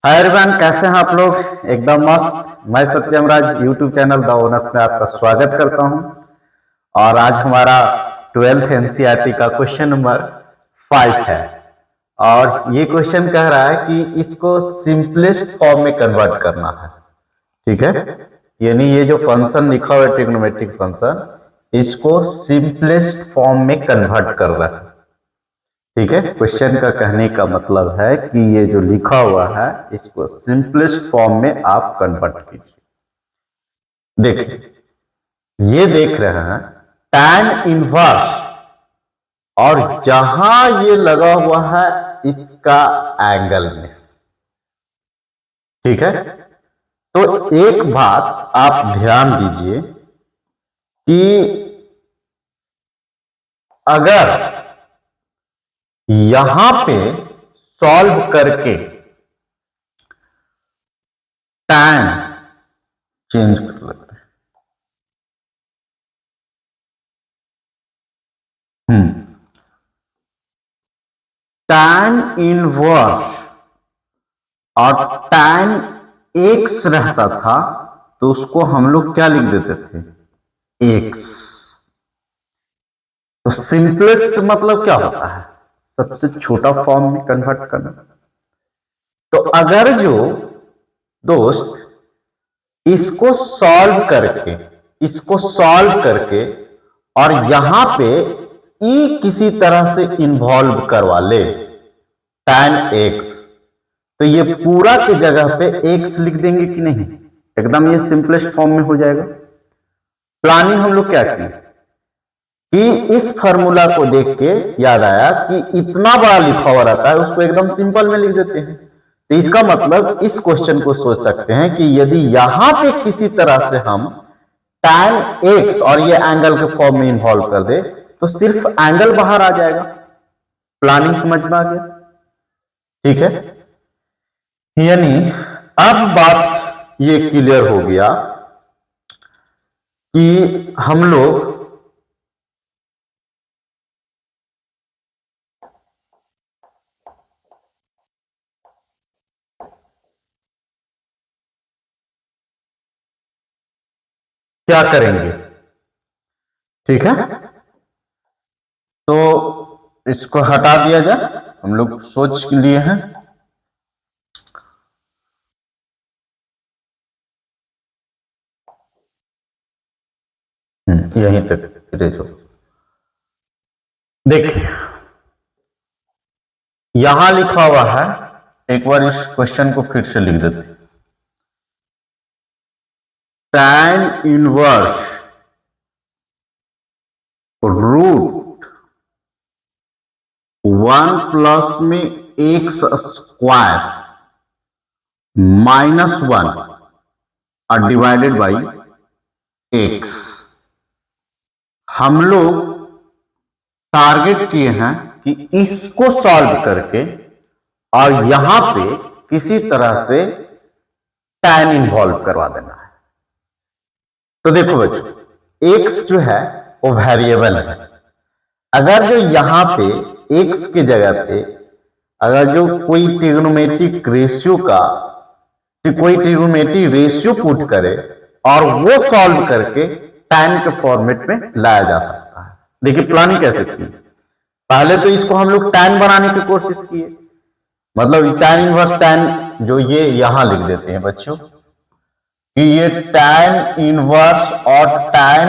Hi everyone, कैसे हैं आप लोग। एकदम मस्त। मैं सत्यम राज यूट्यूब चैनल द ओनर्स में आपका स्वागत करता हूं। और आज हमारा 12th एनसीईआरटी का क्वेश्चन नंबर 5 है। और ये क्वेश्चन कह रहा है कि इसको सिंपलेस्ट फॉर्म में कन्वर्ट करना है। ठीक है, यानी ये जो फंक्शन लिखा हुआ है ट्रिग्नोमेट्रिक फंक्शन, इसको सिंपलेस्ट फॉर्म में कन्वर्ट कर रहा है। ठीक है, क्वेश्चन का कहने का मतलब है कि ये जो लिखा हुआ है इसको सिंपलेस्ट फॉर्म में आप कन्वर्ट कीजिए। देखिए, ये देख रहे हैं tan इनवर्स, और जहां ये लगा हुआ है इसका एंगल में। ठीक है, तो एक बात आप ध्यान दीजिए कि अगर यहां पे सॉल्व करके tan चेंज कर लेते हैं। tan इनवर्स और tan x रहता था तो उसको हम लोग क्या लिख देते थे, x। तो सिंपलेस्ट मतलब क्या होता है, सबसे छोटा फॉर्म में कन्वर्ट करना। तो अगर जो दोस्त इसको सॉल्व करके और यहां पे e किसी तरह से इन्वॉल्व करवा ले tan x, तो ये पूरा की जगह पे x लिख देंगे कि नहीं, एकदम ये सिंपलेस्ट फॉर्म में हो जाएगा। प्लानिंग हम लोग क्या किए कि इस फॉर्मूला को देख के याद आया कि इतना बड़ा लिखा हुआ रहता है, उसको एकदम सिंपल में लिख देते हैं। तो इसका मतलब इस क्वेश्चन को सोच सकते हैं कि यदि यहां पे किसी तरह से हम tan x और ये एंगल के फॉर्म में इन्वॉल्व कर दे तो सिर्फ एंगल बाहर आ जाएगा। प्लानिंग समझ में आ गया। ठीक है, यानी अब बात ये क्लियर हो गया कि हम लोग क्या करेंगे। ठीक है, तो इसको हटा दिया जाए, हम लोग सोच लिए हैं। यहीं तक इरेज हो। देखिए, यहां लिखा हुआ है, एक बार इस क्वेश्चन को फिर से लिख देते हैं। tan इनवर्स रूट 1 प्लस में एक्स स्क्वायर -1 और डिवाइडेड बाई एक्स। हम लोग टारगेट किए हैं कि इसको सॉल्व करके और यहां पे किसी तरह से tan इन्वॉल्व करवा देना है। तो देखो बच्चों, x जो है वो वेरिएबल है। अगर जो यहां पे x की जगह पे अगर जो कोई ट्रिग्नोमेट्रिक रेशियो पुट करे और वो सॉल्व करके tan के फॉर्मेट में लाया जा सकता है। देखिए प्लानिंग कैसे की, पहले तो इसको हम लोग tan बनाने की कोशिश किए, मतलब tan इनवर्स tan जो ये यहां लिख देते हैं बच्चों कि ये tan इनवर्स और tan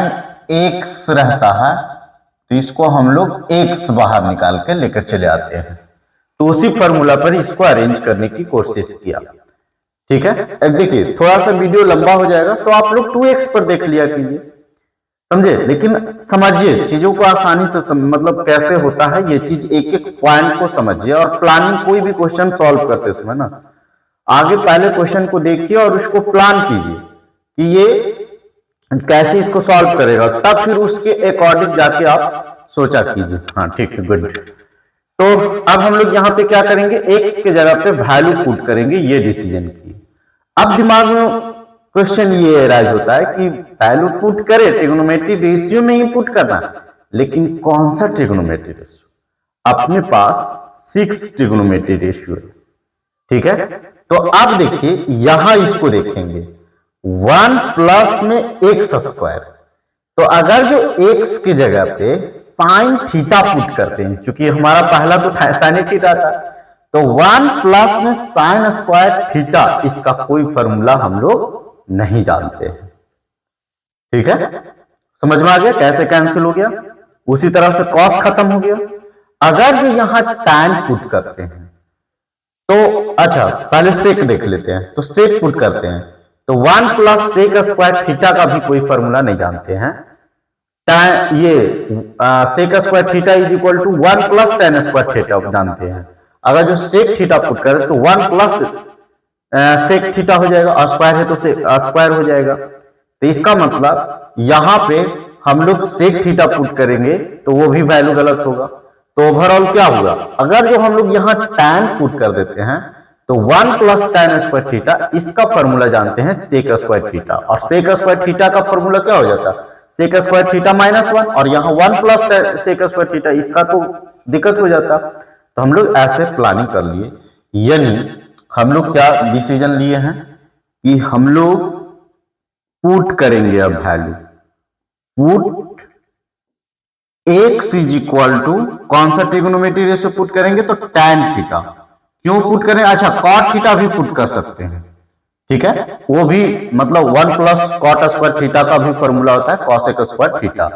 x रहता है, तो इसको हम लोग x बाहर निकाल के लेकर चले आते हैं। तो उसी फॉर्मूला पर इसको अरेंज करने की कोशिश किया। ठीक है, अब देखिए थोड़ा सा वीडियो लंबा हो जाएगा तो आप लोग 2x पर देख लिया कीजिए, समझे। लेकिन समझिए चीजों को आसानी से मतलब कैसे होता है ये चीज, एक एक पॉइंट को समझिए। और प्लानिंग कोई भी क्वेश्चन सॉल्व करते समय ना आगे पहले क्वेश्चन को देखिए और उसको प्लान कीजिए कि ये कैसे इसको सॉल्व करेगा, तब फिर उसके अकॉर्डिंग जाके आप सोचा कीजिए। हाँ ठीक है, गुड। तो अब हम लोग यहां पे क्या करेंगे, x के जगह पे वैल्यू पुट करेंगे, ये डिसीजन की। अब दिमाग में क्वेश्चन ये राइज होता है कि वैल्यू पुट करे, ट्रिग्नोमेट्रिक रेशियो में ही पुट करना, लेकिन कौन सा ट्रिग्नोमेट्रिक रेशियो। अपने पास 6 ट्रिग्नोमेट्रिक रेशियो है। ठीक है, तो अब देखिए यहां इसको देखेंगे 1 प्लस में एक्स स्क्वायर, तो अगर जो x की जगह पे साइन थीटा पुट करते हैं, चूंकि हमारा पहला तो साइन थीटा था, तो 1 प्लस में साइन स्क्वायर थीटा, इसका कोई फॉर्मूला हम लोग नहीं जानते हैं। ठीक है, समझ में आ गया कैसे कैंसिल हो गया। उसी तरह से कॉस खत्म हो गया। अगर जो यहां टैन पुट करते हैं तो अच्छा पहले सेक देख लेते हैं, तो सेक पुट करते हैं तो 1 प्लस सेक स्क्वायर थीटा का भी कोई फॉर्मूला नहीं जानते हैं। ये sec square theta is equal to 1 plus tan square theta जानते हैं। अगर जो सेक थीटा पुट करें तो 1 प्लस सेक थीटा हो जाएगा, स्क्वायर है तो स्क्वायर हो जाएगा। तो इसका मतलब यहां पे हम लोग सेक थीटा पुट करेंगे तो वो भी वैल्यू गलत होगा। तो ओवरऑल क्या होगा, अगर जो हम लोग यहां टैन पुट कर देते हैं तो 1 प्लस टैन स्क्वायर थीटा, इसका फॉर्मूला जानते हैं सेक स्क्वायर थीटा, और सेक स्क्वायर थीटा का फॉर्मूला क्या हो जाता है सेक स्क्वायर थीटा -1, और यहां 1 प्लस सेक स्क्वायर थीटा, इसका तो दिक्कत हो जाता। तो हम लोग ऐसे प्लानिंग कर लिए, यानी हम लोग क्या डिसीजन लिए हैं कि हम लोग पुट करेंगे अब value, put x is equal to कौन सा ट्रिग्नोमेट्री रेशियो पुट करेंगे तो tan थीटा। क्यों पुट करें, अच्छा cot थीटा भी पुट कर सकते हैं, ठीक है, वो भी मतलब 1 प्लस कॉट स्क्वायर थीटा का भी फॉर्मूला होता है कॉसेक स्क्वायर थीटा,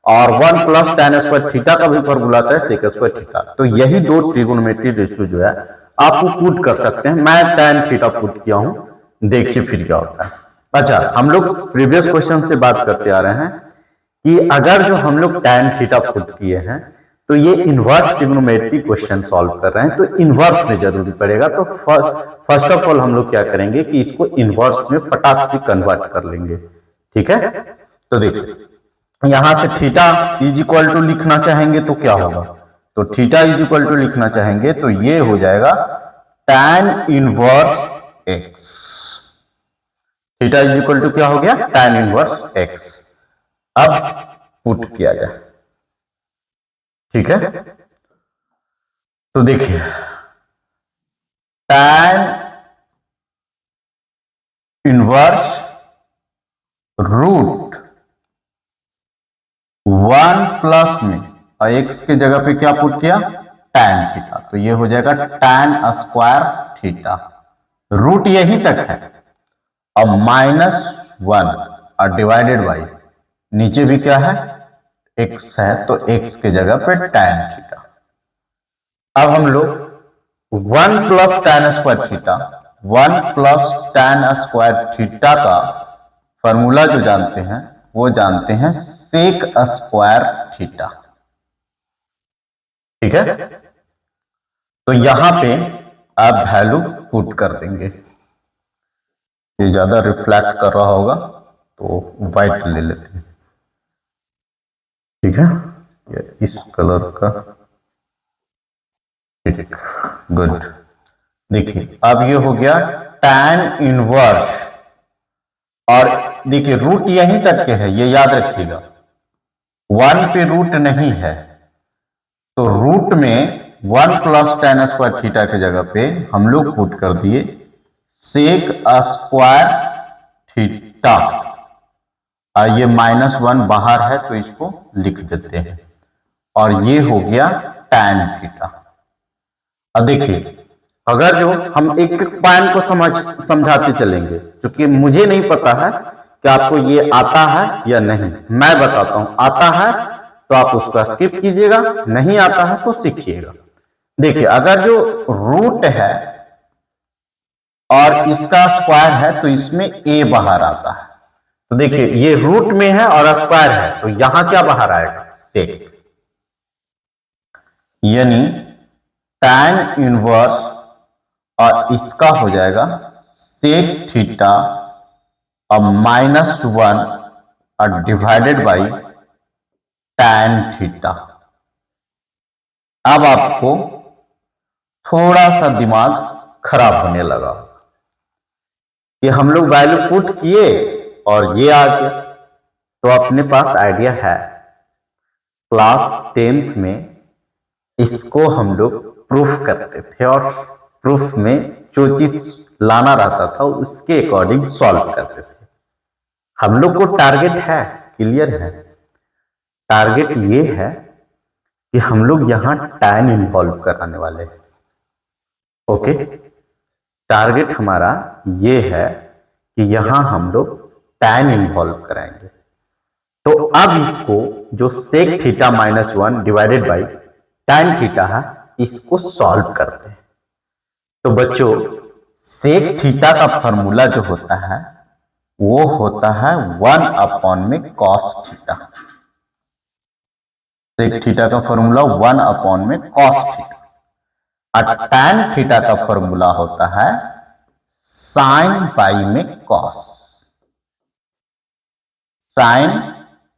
और 1 प्लस tan स्क्वायर थीटा का भी फॉर्मूला होता है सेक स्क्वायर थीटा। तो यही दो ट्रिग्नोमेट्री रेशियो जो है आप पुट कर सकते हैं। मैं tan थीटा पुट किया हूं, देखिए फिर क्या होता है। अच्छा, हम लोग प्रीवियस क्वेश्चन से बात करते आ रहे हैं कि अगर जो हम लोग tan थीटा पुट किए हैं तो ये इनवर्स ट्रिग्नोमेट्री क्वेश्चन सॉल्व कर रहे हैं, तो इनवर्स में जरूरी पड़ेगा। तो फर्स्ट ऑफ ऑल हम लोग क्या करेंगे कि इसको इनवर्स में फटाक से कन्वर्ट कर लेंगे। ठीक है, तो देखिए यहां से थीटा इज इक्वल टू लिखना चाहेंगे तो क्या होगा, तो थीटा इज इक्वल टू लिखना चाहेंगे तो ये हो जाएगा tan inverse x। Theta is equal to क्या हो गया tan इनवर्स x। अब पुट किया जाए, ठीक है, तो देखिए tan इनवर्स रूट 1 प्लस में और x के जगह पे क्या पुट किया tan थीटा, तो ये हो जाएगा tan स्क्वायर थीटा। रूट यहीं तक है और -1 और डिवाइडेड बाई नीचे भी क्या है x है, तो x के जगह पे tan थीटा। अब हम लोग 1 plus tan square theta, 1 plus tan square theta का फॉर्मूला जो जानते हैं वो जानते हैं सेक स्क्वायर थीटा। ठीक है, तो यहां पे आप वैल्यू पुट कर देंगे। ये ज्यादा रिफ्लेक्ट कर रहा होगा तो व्हाइट ले लेते हैं, ठीक है, इस कलर का, ठीक, गुड। देखिए अब ये हो गया tan इनवर्स, और देखिए रूट यहीं तक के है, ये याद रखिएगा 1 पे रूट नहीं है, तो रूट में 1 प्लस tan स्क्वायर थीटा की जगह पे हम लोग पुट कर दिए सेक स्क्वायर थीटा, और ये -1 बाहर है तो इसको लिख देते हैं, और ये हो गया tan थीटा। अब देखिए अगर जो हम एक एक पॉइंट को समझाते चलेंगे, क्योंकि मुझे नहीं पता है कि आपको ये आता है या नहीं, मैं बताता हूं, आता है तो आप उसका स्किप कीजिएगा, नहीं आता है तो सीखिएगा। देखिए अगर जो रूट है और इसका स्क्वायर है तो इसमें a बाहर आता है, तो देखिए ये रूट में है और स्क्वायर है तो यहां क्या बाहर आएगा सेक, यानी tan इनवर्स और इसका हो जाएगा सेक थीटा और -1 और डिवाइडेड बाई tan थीटा। अब आपको थोड़ा सा दिमाग खराब होने लगा कि हम लोग वैल्यू पुट किए और ये आ गया, तो अपने पास आइडिया है क्लास 10th में इसको हम लोग प्रूफ करते थे, और प्रूफ में जो चीज लाना रहता था उसके अकॉर्डिंग सॉल्व करते थे। हम लोग को टारगेट है, क्लियर है, टारगेट ये है कि हम लोग यहां टाइम इन्वॉल्व कराने वाले हैं। ओके, टारगेट हमारा ये है कि यहां हम लोग टाइम इन्वॉल्व कराएंगे। तो अब इसको जो sec theta minus 1 divided by time theta है, इसको सॉल्व करते हैं। तो बच्चों सेक थीटा का फॉर्मूला जो होता है वो होता है 1 अपॉन में कॉस थीटा। सेक थीटा का फॉर्मूला 1 अपॉन में कॉस थीटा, और टैन थीटा का फॉर्मूला होता है साइन पाई में कॉस, साइन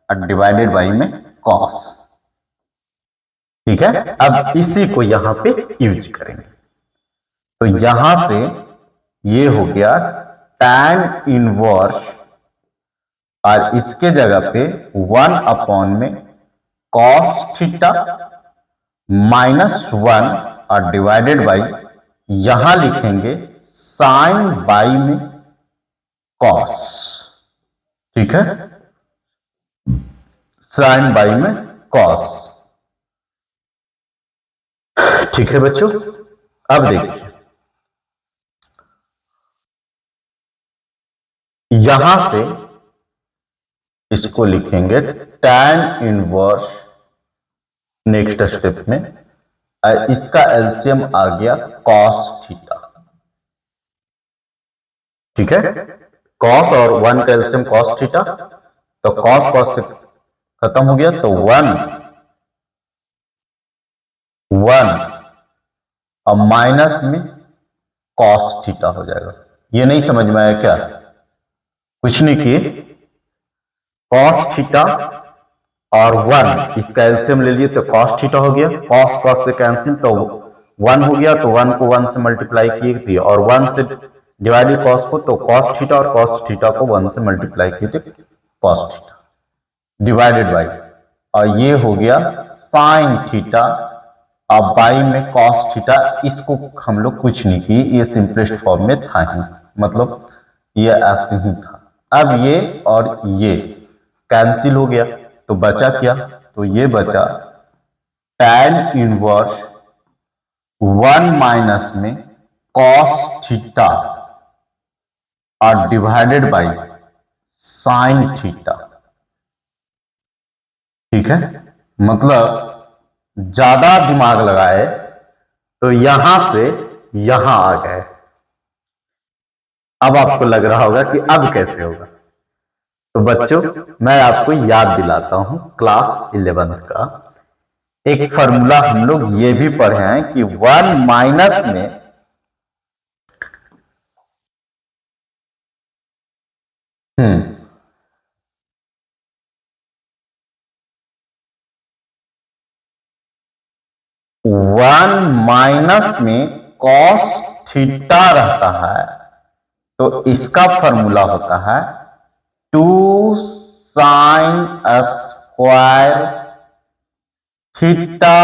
और डिवाइडेड बाई में कॉस। ठीक है, अब इसी को यहां पे यूज करेंगे। तो यहां से ये हो गया टैन इनवर्स, और इसके जगह पे 1 अपॉन में कॉस थीटा माइनस 1 और डिवाइडेड बाई यहां लिखेंगे साइन बाई में कॉस। ठीक है, साइन बाई में कॉस। ठीक है बच्चों, अब देखिए यहां से इसको लिखेंगे टैन इनवर्स नेक्स्ट स्टेप में, इसका एलसीएम आ गया कॉस थीटा। ठीक है, कॉस और 1 का एलसीएम कॉस थीटा, तो कॉस कॉस से खत्म हो गया, तो 1 और माइनस में कॉस थीटा हो जाएगा। ये नहीं समझ में आया क्या? कुछ नहीं किए, कॉस थीटा और 1 इसका एलसीएम ले लिए तो कॉस थीटा हो गया, कॉस कॉस से कैंसिल तो 1 हो गया, तो 1 को 1 से मल्टीप्लाई किए थे और 1 से डिवाइडेड कॉस को, तो कॉस थीटा और कॉस थीटा को 1 से मल्टीप्लाई किए थे कॉस थीटा डिवाइडेड बाई, और ये हो गया साइन थीटा और बाई में कॉस थीटा। इसको हम लोग कुछ नहीं किए, ये सिंपलेस्ट फॉर्म में था ही, मतलब ये ऐसे ही था। अब ये और ये कैंसिल हो गया, तो बचा क्या? तो ये बचा टैन इनवर्स 1 माइनस में कॉस थीटा और डिवाइडेड बाई साइन थीटा। ठीक है, मतलब ज्यादा दिमाग लगाए तो यहां से यहां आ गए। अब आपको लग रहा होगा कि अब कैसे होगा। तो बच्चों मैं आपको याद दिलाता हूं क्लास 11th का एक फॉर्मूला हम लोग ये भी पढ़े हैं कि 1 माइनस में वन माइनस में कॉस थीटा रहता है, तो इसका फॉर्मूला होता है 2 साइन स्क्वायर थीटा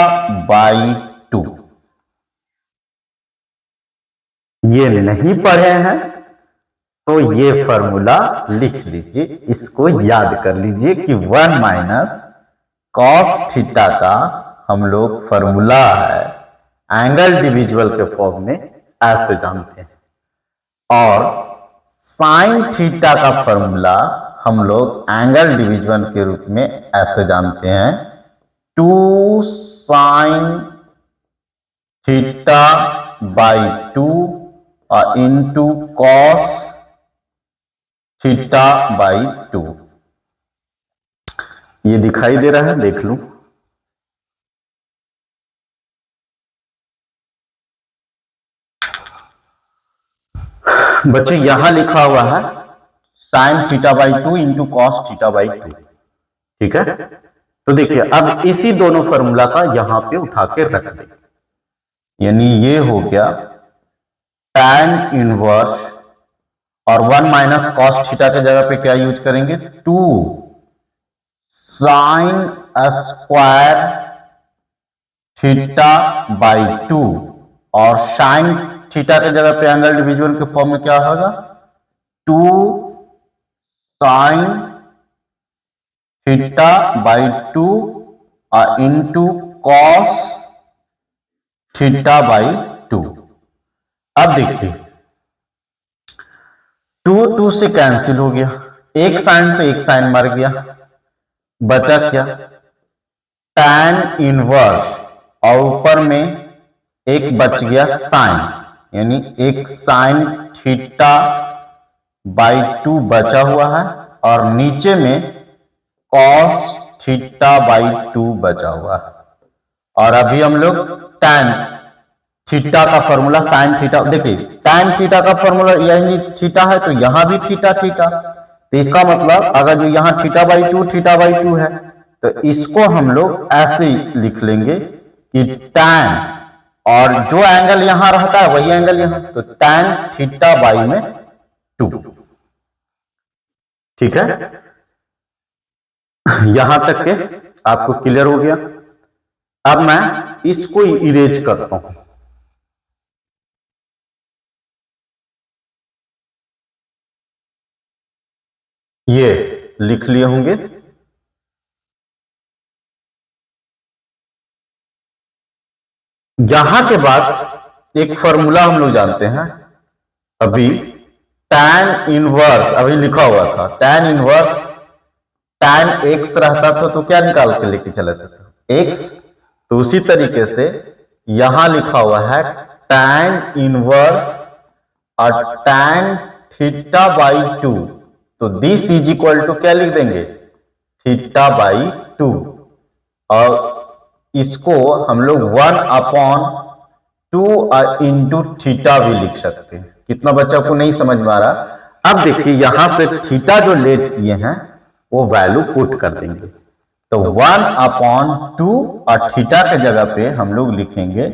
बाई 2। ये नहीं पढ़े हैं तो ये फॉर्मूला लिख लीजिए, इसको याद कर लीजिए कि 1 माइनस कॉस थीटा का हम लोग फॉर्मूला है एंगल डिविजिबल के फॉर्म में ऐसे जानते हैं, और साइन थीटा का फॉर्मूला हम लोग एंगल डिविजन के रूप में ऐसे जानते हैं 2 साइन थीटा बाई 2 और इंटू कॉस थीटा बाई 2। ये दिखाई दे रहा है, देख लूं। बच्चे यहां लिखा हुआ है sine theta by 2 into cos theta by 2। ठीक है, तो देखिए अब इसी दोनों फॉर्मूला का यहां पे उठा के रख दे, यानी ये हो गया टैन इनवर्स, और 1 माइनस कॉस थीटा के जगह पे क्या यूज करेंगे 2 साइन स्क्वायर थीटा बाई 2, और साइन थीटा के जगह पे एंगल डिवीजन के फॉर्म में क्या होगा, 2 sine theta by 2 into cos theta by 2। अब देखिए 2 से कैंसिल हो गया, एक साइन से एक साइन मर गया, बचा क्या, tan इनवर्स, और ऊपर में एक बच गया साइन, यानी एक साइन थीटा बाई 2 बचा हुआ है, और नीचे में कॉस थीटा बाई 2 बचा हुआ है। और अभी हम लोग tan थीटा का फॉर्मूला साइन थीटा, देखिए tan थीटा का फॉर्मूला यही थीटा है, तो यहां भी थीटा थीटा, तो इसका मतलब अगर जो यहां थीटा बाई 2 है, तो इसको हम लोग ऐसे ही लिख लेंगे कि tan, और जो एंगल यहां रहता है वही एंगल यहां, तो tan थीटा बाई में 2। ठीक है, यहां तक के आपको क्लियर हो गया। अब मैं इसको इरेज करता हूं। ये लिख लिए होंगे, यहां के बाद एक फॉर्मूला हम लोग जानते हैं, अभी tan इनवर्स अभी लिखा हुआ था, tan इनवर्स tan x रहता था तो क्या निकाल के लेके चले थे, x, तो उसी तरीके से यहां लिखा हुआ है tan इनवर्स और tan थीटा बाई 2, तो दिस इज इक्वल टू क्या लिख देंगे, थीटा बाई 2, और इसको हम लोग 1/2 इंटू थीटा भी लिख सकते हैं। कितना बच्चा को नहीं समझ में आ रहा। अब देखिए यहां से थीटा जो लेट किए हैं वो वैल्यू पुट कर देंगे, तो 1/2 और थीटा के जगह पे हम लोग लिखेंगे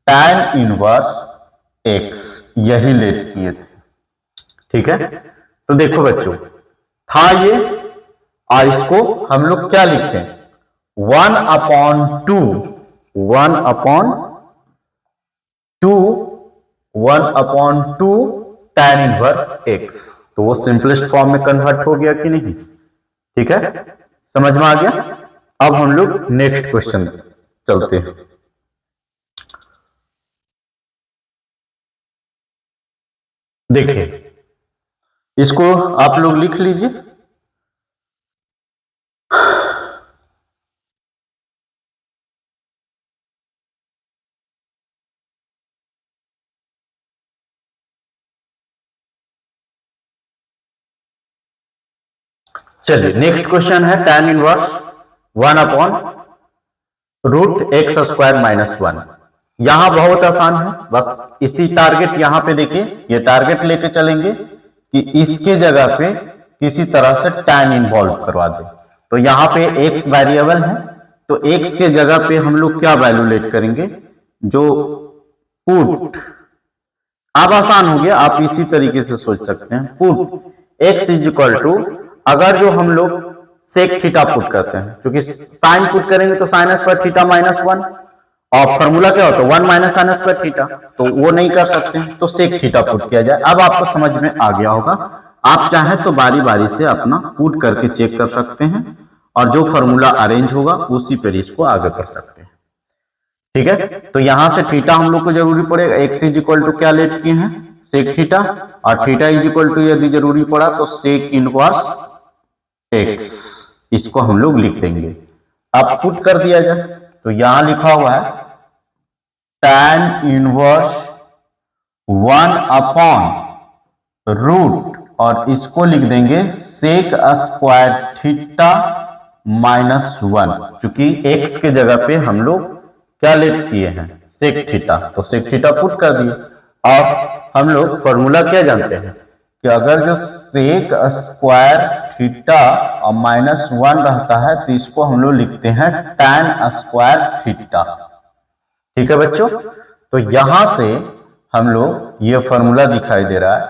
tan इनवर्स x, यही लेट किए थे। ठीक है, तो देखो बच्चों था ये, और इसको हम लोग क्या लिखते हैं, 1/2 tan इनवर्स x, तो वो सिंपलेस्ट फॉर्म में कन्वर्ट हो गया कि नहीं। ठीक है, समझ में आ गया। अब हम लोग नेक्स्ट क्वेश्चन चलते हैं। देखिए इसको आप लोग लिख लीजिए, चलिए नेक्स्ट क्वेश्चन है tan इनवर्स 1/√x² - 1। यहां बहुत आसान है, बस इसी टारगेट यहां पे देखिए, ये टारगेट लेके चलेंगे कि इसके जगह पे किसी तरह से tan इन्वॉल्व करवा दे। तो यहां पे x वेरिएबल है, तो x के जगह पे हम लोग क्या वैल्यू लेट करेंगे, जो पुट, अब आसान हो गया, आप इसी तरीके से सोच सकते हैं, put x is equal to, अगर जो हम लोग सेक थीटा पुट करते हैं, क्योंकि साइन पुट करेंगे तो साइन स्क्वायर थीटा -1, और फॉर्मूला क्या होता है 1 - sin स्क्वायर थीटा, तो वो नहीं कर सकते, तो सेक थीटा पुट किया जाए। अब आपको समझ में आ गया होगा, आप चाहे तो बारी बारी से अपना पुट करके चेक कर सकते हैं, और जो फॉर्मूला अरेंज होगा उसी पर इसको आगे कर सकते हैं। ठीक है, तो यहां से थीटा हम लोग को जरूरी पड़ेगा, x इज इक्वल टू क्या लेट किए हैं, सेक थीटा, और थीटा इज इक्वल टू यदि जरूरी पड़ा तो सेक इनवर्स x, इसको हम लोग लिख देंगे। अब पुट कर दिया जाए, तो यहां लिखा हुआ है tan इनवर्स 1/√, और इसको लिख देंगे सेक स्क्वायर थीटा -1, क्योंकि x के जगह पे हम लोग क्या लेट किए हैं, सेक थीटा, तो सेक थीटा पुट कर दिए। और हम लोग फॉर्मूला क्या जानते हैं कि अगर जो सेक स्क्वायर थीटा और -1 रहता है, तो इसको हम लोग लिखते हैं tan स्क्वायर थीटा। ठीक है बच्चों, तो यहां से हम लोग ये फॉर्मूला दिखाई दे रहा है,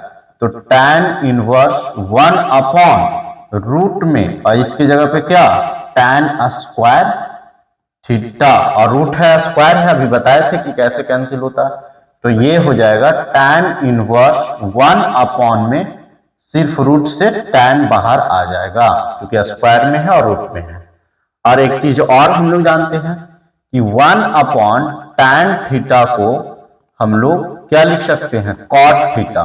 तो tan इनवर्स 1/रूट में, और इसकी जगह पे क्या tan स्क्वायर थीटा, और रूट है स्क्वायर है, अभी बताए थे कि कैसे कैंसिल होता है, तो ये हो जाएगा tan इनवर्स 1 अपॉन में सिर्फ रूट से tan बाहर आ जाएगा, क्योंकि स्क्वायर में है और रूट में है। और एक चीज और हम लोग जानते हैं कि 1 अपॉन tan थीटा को हम लोग क्या लिख सकते हैं, cot थीटा,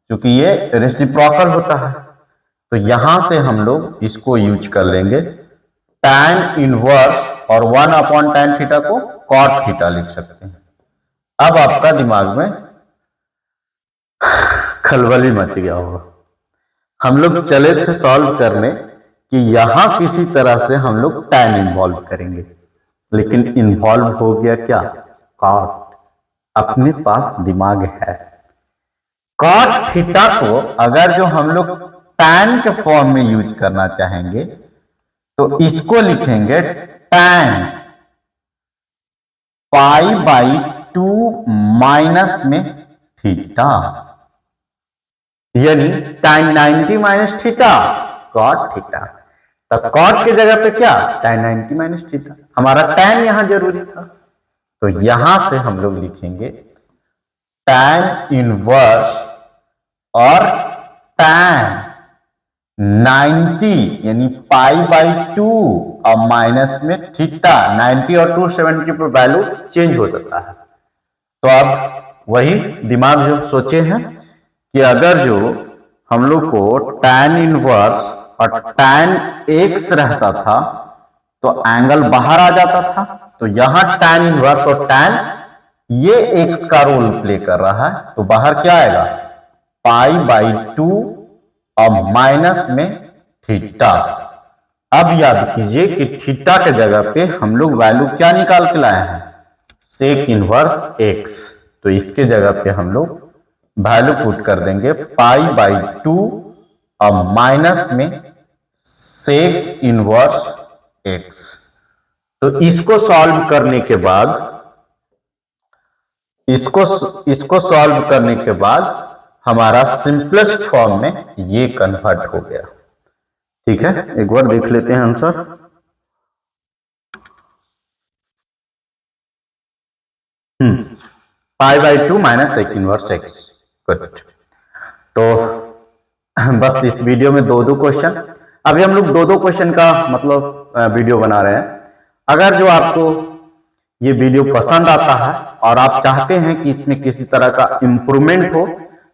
क्योंकि ये रेसिप्रोकल होता है। तो यहां से हम लोग इसको यूज कर लेंगे, tan इनवर्स और 1 अपॉन tan थीटा को cot थीटा लिख सकते हैं। अब आपका दिमाग में खलबली मच गया होगा। हम लोग चले थे सॉल्व करने कि यहां किसी तरह से हम लोग tan इन्वॉल्व करेंगे, लेकिन इन्वॉल्व हो गया क्या, cot। अपने पास दिमाग है। cot थीटा को अगर जो हम लोग tan के फॉर्म में यूज करना चाहेंगे तो इसको लिखेंगे tan पाई बाई 2 माइनस में थीटा, यानी tan 90 minus theta cot theta. तो cot की जगह पे क्या, tan 90 माइनस थीटा। हमारा tan यहां जरूरी था, तो यहां से हम लोग लिखेंगे tan इनवर्स और tan 90 यानी पाई बाई 2 और माइनस में थीटा। 90 और 270 पर वैल्यू चेंज हो जाता है। तो अब वही दिमाग जो सोचे हैं कि अगर जो हम लोग को tan इनवर्स और tan x रहता था तो एंगल बाहर आ जाता था, तो यहां tan इनवर्स और tan ये x का रोल प्ले कर रहा है, तो बाहर क्या आएगा, पाई बाई 2 और माइनस में थीटा। अब याद कीजिए कि थीटा के जगह पे हम लोग वैल्यू क्या निकाल के लाए हैं, सेक इनवर्स x। तो इसके जगह पे हम लोग वैल्यू पुट कर देंगे पाई बाई 2 और माइनस में सेक इनवर्स x। तो इसको सॉल्व करने के बाद इसको सॉल्व करने के बाद हमारा सिंपलेस्ट फॉर्म में ये कन्वर्ट हो गया। ठीक है, एक बार देख लेते हैं answer. Pi by 2 minus sec inverse x। Good. तो बस इस वीडियो में दो क्वेश्चन, अभी हम लोग दो क्वेश्चन का मतलब वीडियो बना रहे हैं। अगर जो आपको ये वीडियो पसंद आता है और आप चाहते हैं कि इसमें किसी तरह का इंप्रूवमेंट हो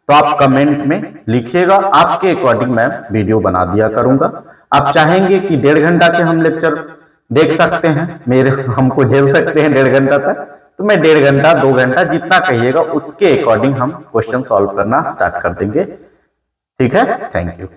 तो आप कमेंट में लिखिएगा, आपके अकॉर्डिंग मैं वीडियो बना दिया करूंगा। आप चाहेंगे कि 1.5 घंटा के हम लेक्चर देख सकते हैं, हमको झेल सकते हैं 1.5 घंटा तक, तो मैं 1.5 घंटा 2 घंटा जितना कहिएगा उसके अकॉर्डिंग हम क्वेश्चन सॉल्व करना स्टार्ट कर देंगे। ठीक है, थैंक यू।